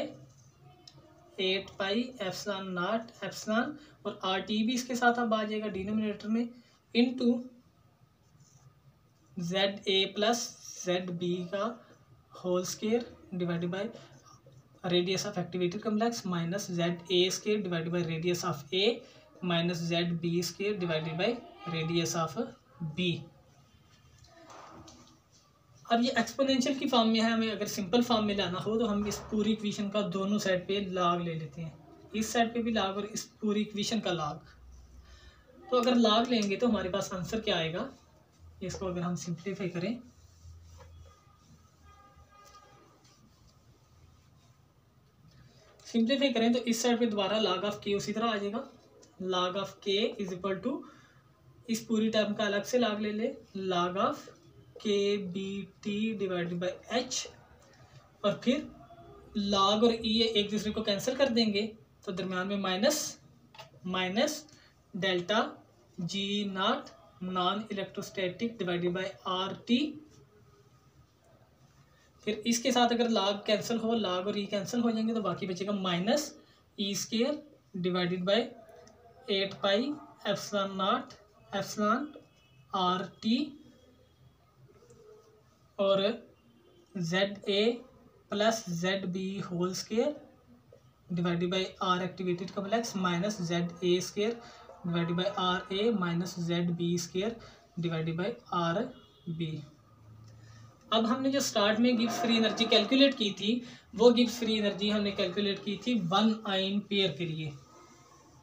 8 pi epsilon naught epsilon, और आर टी भी इसके साथ अब आ जाएगा डिनोमिनेटर में, into Z A plus Z B का whole square divided by radius of activated complex minus Z A square divided by radius of A minus Z B square divided by radius of B. अब ये एक्सपोनेंशियल की फॉर्म में है, हमें अगर सिंपल फॉर्म में लाना हो तो हम इस पूरी इक्वेशन का दोनों साइड पे लॉग ले लेते हैं, इस साइड पे भी लॉग और इस पूरी इक्वेशन का लॉग। तो अगर लॉग लेंगे तो हमारे पास आंसर क्या आएगा, इसको अगर हम सिंप्लीफाई करें तो इस साइड पे दोबारा लॉग ऑफ के उसी तरह आ जाएगा, लॉग ऑफ के इज इक्वल टू इस पूरी टर्म का अलग से लॉग ले ले, log of K B T divided by H, और फिर लॉग और ई एक दूसरे को कैंसिल कर देंगे तो दरम्यान में minus delta G naught non electrostatic divided by R T, फिर इसके साथ अगर लॉग कैंसिल हो, लॉग और ई कैंसिल हो जाएंगे तो बाकी बचेगा minus E square divided by 8 pi epsilon naught epsilon r T और Z A plus Z B whole square divided by r activated complex minus Z A square divided by r A minus Z B square divided by r B. अब हमने जो स्टार्ट में गिब्स फ्री एनर्जी कैलकुलेट की थी वो गिब्स फ्री एनर्जी हमने कैलकुलेट की थी 1 आयन पेयर के लिए,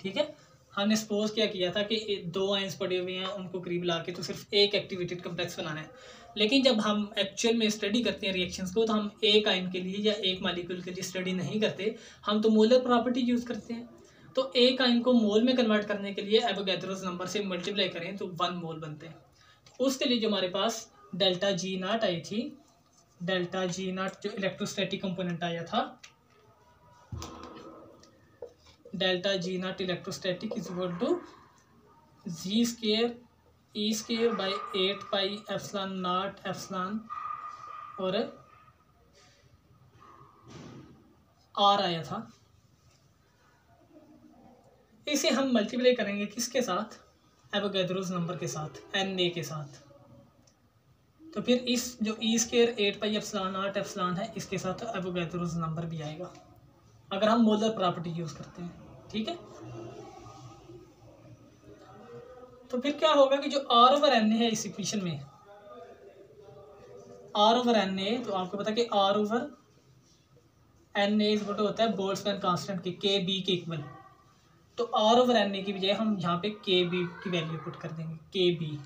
ठीक है। हमने सपोज क्या किया था कि 2 आयंस पड़े हुए हैं, उनको करीब ला के तो सिर्फ एक एक्टिवेटेड कॉम्प्लेक्स बनाना है, लेकिन जब हम एक्चुअल में स्टडी करते हैं रिएक्शंस को तो हम एक आयन के लिए या एक मॉलिक्यूल के लिए स्टडी नहीं करते, हम तो मोलर प्रॉपर्टी यूज़ करते हैं। तो एक आयन को मोल में कन्वर्ट करने के लिए एवोगैड्रोस नंबर से मल्टीप्लाई करें तो 1 मोल बनते हैं। तो उसके लिए जो हमारे पास डेल्टा जी नॉट आई थी, डेल्टा जी नॉट जो इलेक्ट्रोस्टैटिक कंपोनेंट आया था, delta G naught electrostatic is equal to G square E square by 8 pi epsilon naught epsilon और आर आया था। इसे हम मल्टीप्लाई करेंगे किसके साथ, एवोगैड्रोस नंबर के साथ, एन ए के साथ। तो फिर इस जो e square 8 pi epsilon naught epsilon है इसके साथ एवोगैड्रोस नंबर भी आएगा अगर हम मोलर प्रॉपर्टी यूज़ करते हैं, ठीक है। तो फिर क्या होगा कि जो आर ओवर एन है इस इक्वेशन में, आर ओवर एन ए, तो आपको पता है कि R over N A equal to होता है बोल्ट्जमैन कांस्टेंट के बी के इक्वल। तो आर ओवर एन ए की बजाय हम यहाँ पे के बी की वैल्यू पुट कर देंगे, के बी,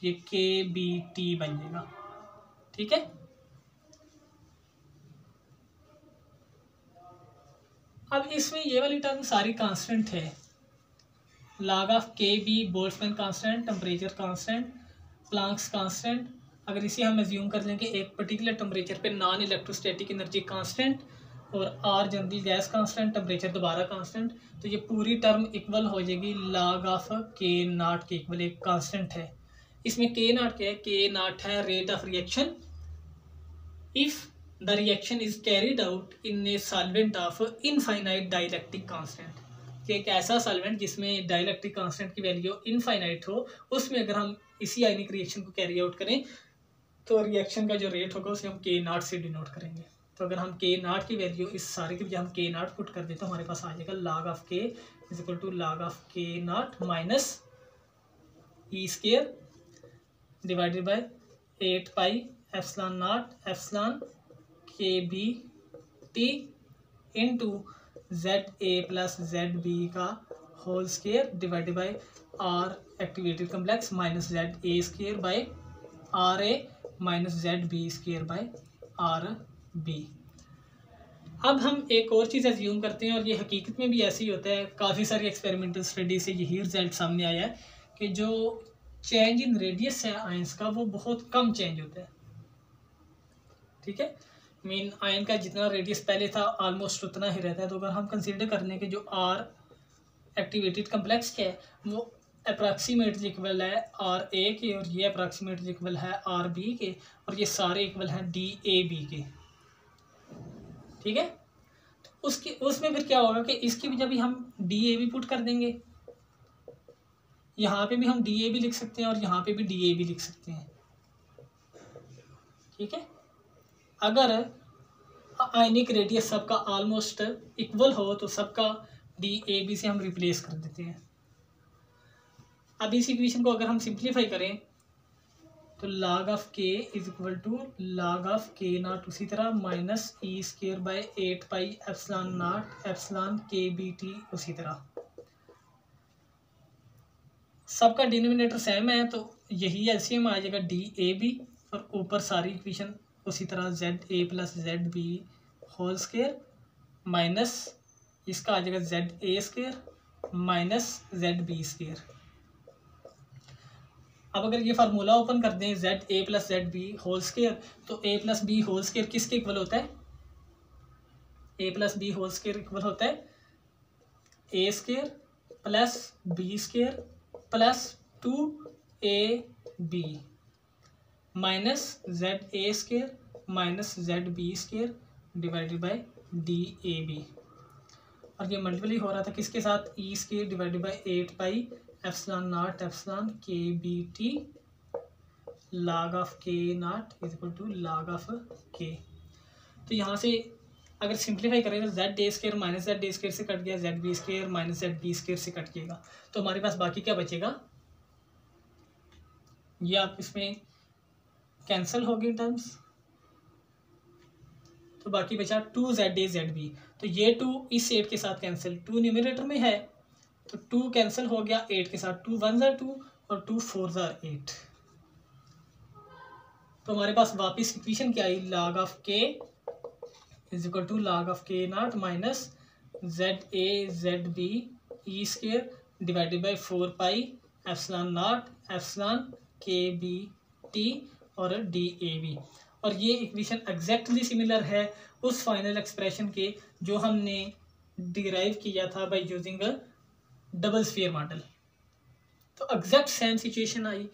ये के बी टी बन जाएगा। ठीक है, अब इसमें ये वाली टर्म सारी कांस्टेंट है, log of K B Boltzmann constant, temperature constant, Planck's constant. अगर इसे हम एज्यूम कर लें कि एक पर्टिकुलर टेम्परेचर पे नॉन इलेक्ट्रोस्टैटिक एनर्जी कांस्टेंट और R general gas constant, temperature दोबारा कांस्टेंट, तो ये पूरी टर्म इक्वल हो जाएगी लॉग ऑफ के नॉट के इक्वल, एक कांस्टेंट है। इसमें के नॉट क्या है, के नॉट है rate of reaction if the reaction is carried out in a solvent of infinite dielectric constant, कि एक ऐसा सॉल्वेंट जिसमें डाइलेक्ट्रिक कांस्टेंट की वैल्यू इनफाइनाइट हो, उसमें अगर हम इसी आयनिक रिएक्शन को कैरी आउट करें तो रिएक्शन का जो रेट होगा उसे हम के नॉट से डिनोट करेंगे। तो अगर हम के नॉट की वैल्यू इस सारे की वजह हम के नॉट पुट कर दें तो हमारे पास आ जाएगा लॉग ऑफ के is equal to log of के naught minus E square divided by 8 pi epsilon naught epsilon के B T into Z A plus Z B का whole square divided by r activated complex minus Z A square by r A minus Z B square by r B. अब हम एक और चीज़ एज्यूम करते हैं और ये हकीकत में भी ऐसे ही होता है, काफ़ी सारी एक्सपेरिमेंटल स्टडी से यही रिजल्ट सामने आया है कि जो चेंज इन रेडियस है आयंस का वो बहुत कम चेंज होता है। ठीक है, मीन आयन का जितना रेडियस पहले था ऑलमोस्ट उतना ही रहता है। तो अगर हम कंसीडर कर लें कि जो आर एक्टिवेटेड कम्प्लेक्स के है वो अप्रॉक्सीमेटली इक्वल है आर ए के और ये अप्रॉक्सीमेटली इक्वल है आर बी के और ये सारे इक्वल हैं डी ए बी के। ठीक है, तो उसमें फिर क्या होगा कि इसकी वजह भी हम डी ए बी पुट कर देंगे, यहाँ पे भी हम डी ए बी लिख सकते हैं और यहाँ पे भी डी ए बी लिख सकते हैं। ठीक है, अगर आयनिक रेडियस सबका ऑलमोस्ट इक्वल हो तो सबका डी ए बी से हम रिप्लेस कर देते हैं। अब इस इक्वेशन को अगर हम सिंप्लीफाई करें तो log ऑफ के is equal to log of के नॉट उसी तरह minus E square by 8 pi epsilon naught epsilon के बी टी उसी तरह। सबका डिनोमिनेटर सेम है तो यही एलसीएम आ जाएगा डी ए बी और ऊपर सारी इक्वेशन उसी तरह Z A plus Z B whole square minus इसका आ जाएगा Z A square minus Z B square. अब अगर ये फार्मूला ओपन कर दें Z A plus Z B whole square तो A plus B whole square किसके इक्वल होता है, A plus B whole square equal होता है A square plus B square plus 2ab minus Z A square minus Z B square divided bye d A B. और ये मल्टीपल हो रहा था किसके साथ, e square divided by 8 pi epsilon naught epsilon के बी टी लॉग ऑफ के naught is equal to log of k. तो यहाँ से अगर सिंप्लीफाई करें तो Z A square minus Z A square से कट गया, Z B square minus Z B square से कट जाएगा, तो हमारे पास बाकी क्या बचेगा, ये आप इसमें कैंसिल हो गई टर्म्स, तो बाकी बचा 2 जेड ए जेड बी। तो ये 2 इस 8 के साथ कैंसिल, 2 न्यूमरेटर में है तो 2 कैंसिल हो गया 8 के साथ, 2 1 ज़ा 2 और 2 4 ज़ा 8। तो हमारे पास वापस इक्वेशन क्या आई, log ऑफ के is equal to log of के naught minus Z A Z B e square divided by 4 pi epsilon naught epsilon के बी टी और डी ए बी। और ये इक्वेशन एग्जैक्टली सिमिलर है उस फाइनल एक्सप्रेशन के जो हमने डिराइव किया था by using a double sphere model. तो एग्जैक्ट सेम सिचुएशन आई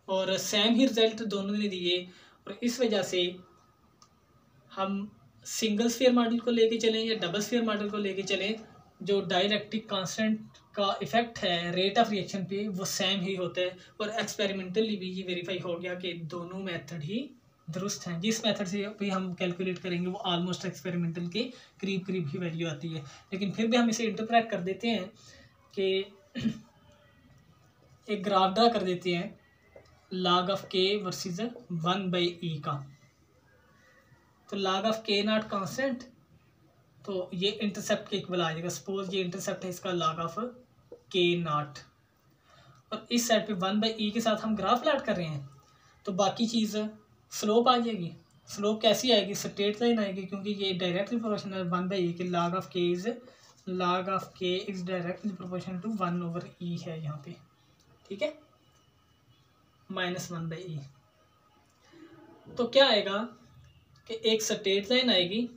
और सेम ही रिजल्ट दोनों ने दिए और इस वजह से हम सिंगल स्फीयर मॉडल को लेके चलें या डबल स्फीयर मॉडल को लेके चलें, जो डाइलेक्ट्रिक कांस्टेंट का इफेक्ट है रेट ऑफ रिएक्शन पे वो सेम ही होता है। और एक्सपेरिमेंटली भी ये वेरीफाई हो गया कि दोनों मेथड ही दुरुस्त हैं। जिस मेथड से भी हम कैलकुलेट करेंगे वो ऑलमोस्ट एक्सपेरिमेंटल के करीब करीब ही वैल्यू आती है, लेकिन फिर भी हम इसे इंटरप्रेट कर देते हैं कि एक ग्राफ ड्रा कर देते हैं log ऑफ के वर्सेस 1/e का। तो log ऑफ के नॉट कांस्टेंट, तो ये इंटरसेप्ट के इक्वल आ जाएगा। सपोज ये इंटरसेप्ट है इसका log ऑफ के नॉट, और इस साइड पे 1/e के साथ हम ग्राफ प्लॉट कर रहे हैं, तो बाकी चीज़ स्लोप आ जाएगी। स्लोप कैसी आएगी? स्ट्रेट लाइन आएगी, क्योंकि ये डायरेक्टली प्रोपोर्शनल 1/e के log ऑफ के is directly proportional to 1/e है यहाँ पे, ठीक है, -1/e। तो क्या आएगा कि एक स्ट्रेट लाइन आएगी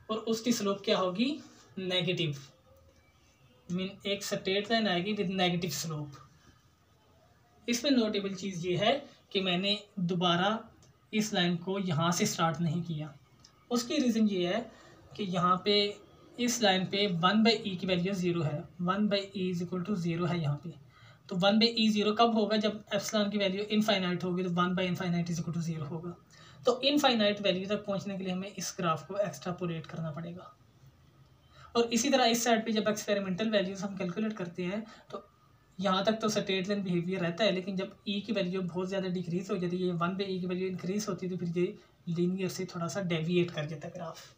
और उसकी स्लोप क्या होगी? नेगेटिव। मीन एक स्ट्रेट लाइन आएगी विद नेगेटिव स्लोप। इसमें नोटेबल चीज़ ये है कि मैंने दोबारा इस लाइन को यहाँ से स्टार्ट नहीं किया। उसकी रीज़न ये है कि यहाँ पे इस लाइन पे 1/e की वैल्यू 0 है, 1/e इज इक्वल टू 0 है यहाँ पे। तो 1/e 0 कब होगा? जब एप्सिलॉन की वैल्यू इनफाइनाइट होगी, तो 1/∞ इज इक्वल टू 0 होगा। तो इनफाइनाइट वैल्यू तक पहुँचने के लिए हमें इस ग्राफ को एक्सट्रापोलेट करना पड़ेगा। और इसी तरह इस साइड पे जब एक्सपेरिमेंटल वैल्यूज हम कैलकुलेट करते हैं तो यहाँ तक तो स्ट्रेट लाइन बिहेवियर रहता है, लेकिन जब e की वैल्यू बहुत ज़्यादा डिक्रीज हो जाती है, ये 1/e की वैल्यू इंक्रीज होती है, तो फिर ये लीनियर से थोड़ा सा डेविएट कर जाता है ग्राफ।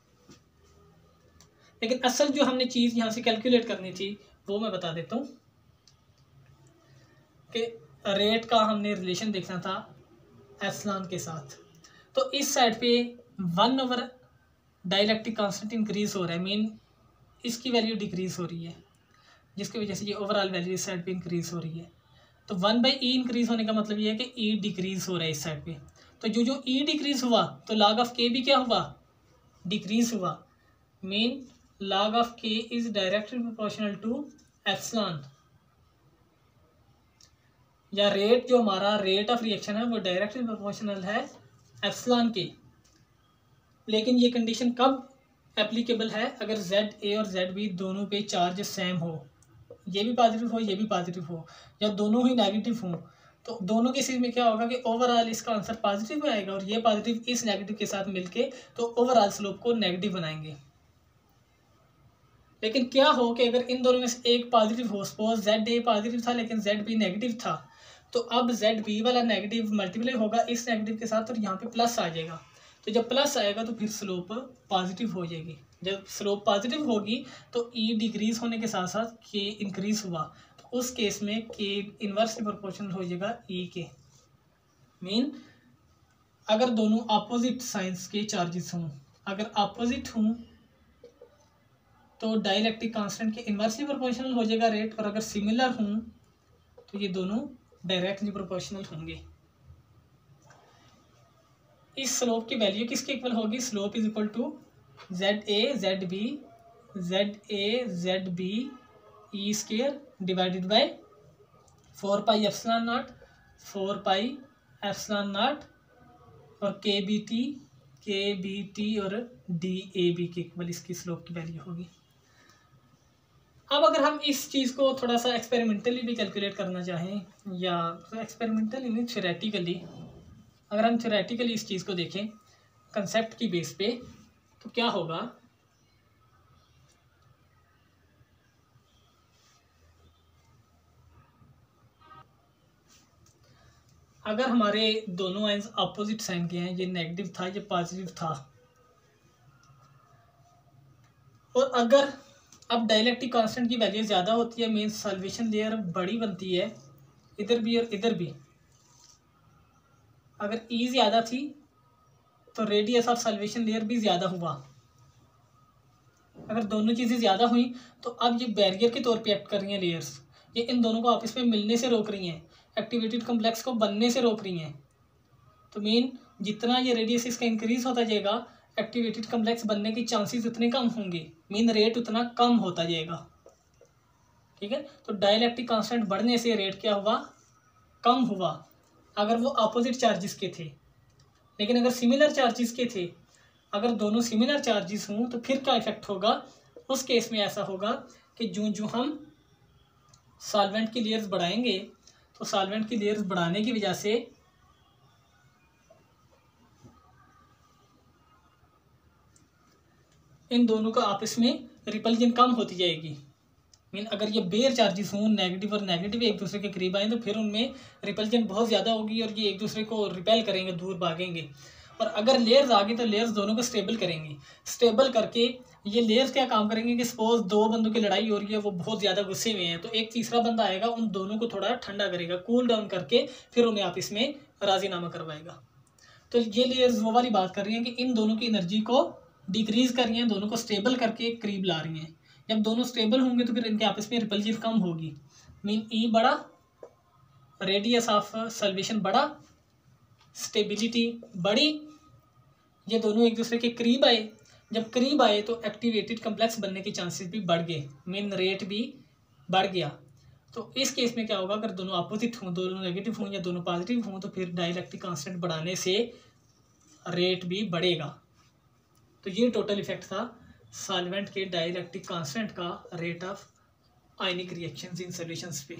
लेकिन असल जो हमने चीज़ यहाँ से कैलकुलेट करनी थी वो मैं बता देता हूँ कि रेट का हमने रिलेशन देखना था एप्सिलॉन के साथ। तो इस साइड पे 1/, डाइलेक्ट्रिक कांस्टेंट इंक्रीज हो रहा है, मीन इसकी वैल्यू डिक्रीज हो रही है, जिसकी वजह से ये ओवरऑल वैल्यू इस साइड पे इंक्रीज हो रही है। तो 1/e इंक्रीज होने का मतलब ये है कि e डिक्रीज हो रहा है इस साइड पे। तो जो e डिक्रीज हुआ तो log ऑफ k भी क्या हुआ? डिक्रीज हुआ। Mean log of k is directly proportional to epsilon, या रेट जो हमारा रेट ऑफ रिएक्शन है वो डायरेक्टली प्रोपोर्शनल है एप्सिलॉन के। लेकिन ये कंडीशन कब एप्लीकेबल है? अगर ZA और ZB दोनों पे चार्ज सेम हो, ये भी पॉजिटिव हो ये भी पॉजिटिव हो, या दोनों ही नेगेटिव हो, तो दोनों केसेस में क्या होगा कि ओवरऑल इसका आंसर पॉजिटिव आएगा, और ये पॉजिटिव इस नेगेटिव के साथ मिलके तो ओवरऑल स्लोप को नेगेटिव बनाएंगे। लेकिन क्या हो कि अगर इन दोनों में से एक पॉजिटिव हो, सपोज ZA पॉजिटिव था लेकिन ZB नेगेटिव था, तो अब ZB वाला नेगेटिव मल्टीप्लाई होगा इस नेगेटिव के साथ और यहाँ पे प्लस आ जाएगा। तो जब प्लस आएगा तो फिर स्लोप पॉजिटिव हो जाएगी। जब स्लोप पॉजिटिव होगी तो E डिक्रीज होने के साथ साथ K इंक्रीज हुआ, तो उस केस में K इन्वर्सली प्रोपोर्शनल हो जाएगा E के। मीन अगर दोनों अपोजिट साइंस के चार्जेस हों, अगर अपोजिट हों तो डाइलेक्ट्रिक कांस्टेंट के इन्वर्सली प्रोपोर्शनल हो जाएगा रेट, और अगर सिमिलर हों तो ये दोनों डायरेक्टली प्रोपोर्शनल होंगे। इस स्लोप की वैल्यू किसके इक्वल होगी? Slope is equal to ZA ZB E square divided by 4π epsilon naught, 4π epsilon naught, और KBT और DAB के इक्वल इसकी स्लोप की वैल्यू होगी। अब अगर हम इस चीज़ को थोड़ा सा एक्सपेरिमेंटली भी कैलकुलेट करना चाहें, या एक्सपेरिमेंटली नहीं थ्योरेटिकली, अगर हम थ्योरेटिकली इस चीज़ को देखें कंसेप्ट की बेस पे, तो क्या होगा? अगर हमारे दोनों आइंस अपोजिट साइन के हैं, ये नेगेटिव था ये पॉजिटिव था, और अगर अब डाइलेक्ट्रिक कांस्टेंट की वैल्यू ज़्यादा होती है, मीन्स सॉल्वेशन लेयर बड़ी बनती है इधर भी और इधर भी। अगर E ज़्यादा थी तो रेडियस ऑफ सॉल्वेशन लेयर भी ज़्यादा हुआ। अगर दोनों चीज़ें ज़्यादा हुई तो अब ये बैरियर के तौर पे एक्ट कर रही हैं लेयर्स, ये इन दोनों को आपस में मिलने से रोक रही हैं, एक्टिवेटेड कॉम्प्लेक्स को बनने से रोक रही हैं। तो मीन जितना ये रेडियस इसका इंक्रीज होता जाएगा, एक्टिवेटेड कॉम्प्लेक्स बनने की चांसेस उतने कम होंगे, मीन रेट उतना कम होता जाएगा। ठीक है, तो डाइलेक्ट्रिक कांस्टेंट बढ़ने से रेट क्या हुआ? कम हुआ, अगर वो अपोजिट चार्जेस के थे। लेकिन अगर सिमिलर चार्जेस के थे, अगर दोनों सिमिलर चार्जेस हों तो फिर क्या इफेक्ट होगा? उस केस में ऐसा होगा कि जो हम सॉल्वेंट की लेयर्स बढ़ाएंगे, तो सॉल्वेंट की लेयर्स बढ़ाने की वजह से इन दोनों का आपस में रिपल्जन कम होती जाएगी। मीन अगर ये बेयर चार्जेस हों, नेगेटिव और नेगेटिव एक दूसरे के करीब आए, तो फिर उनमें रिपल्जन बहुत ज़्यादा होगी और ये एक दूसरे को रिपेल करेंगे, दूर भागेंगे। और अगर लेयर्स आ गई तो लेयर्स दोनों को स्टेबल करेंगी। स्टेबल करके ये लेयर्स क्या काम करेंगे कि सपोज दो बंदों की लड़ाई हो रही है, वो बहुत ज़्यादा गुस्से में हैं, तो एक तीसरा बंदा आएगा, उन दोनों को थोड़ा ठंडा करेगा, कूल डाउन करके फिर उन्हें आपस में राजीनामा करवाएगा। तो ये लेयर्स वो वाली बात कर रही हैं कि इन दोनों की एनर्जी को डिक्रीज कर रही हैं, दोनों को स्टेबल करके करीब ला रही हैं। जब दोनों स्टेबल होंगे तो फिर इनके आपस में रिपल्जिव कम होगी, मीन ई बड़ा, रेडियस ऑफ सल्वेशन बड़ा, स्टेबिलिटी बड़ी, ये दोनों एक दूसरे के करीब आए। जब करीब आए तो एक्टिवेटेड कम्प्लेक्स बनने के चांसेस भी बढ़ गए, मीन रेट भी बढ़ गया। तो इस केस में क्या होगा, अगर दोनों अपोजिट हों, दोनों नेगेटिव हों या दोनों पॉजिटिव हों, तो फिर डाइलेक्ट्रिक कांस्टेंट बढ़ाने से रेट भी बढ़ेगा। तो ये टोटल इफेक्ट था सॉल्वेंट के डाइलेक्ट्रिक कांस्टेंट का rate of ionic reactions in solutions पे।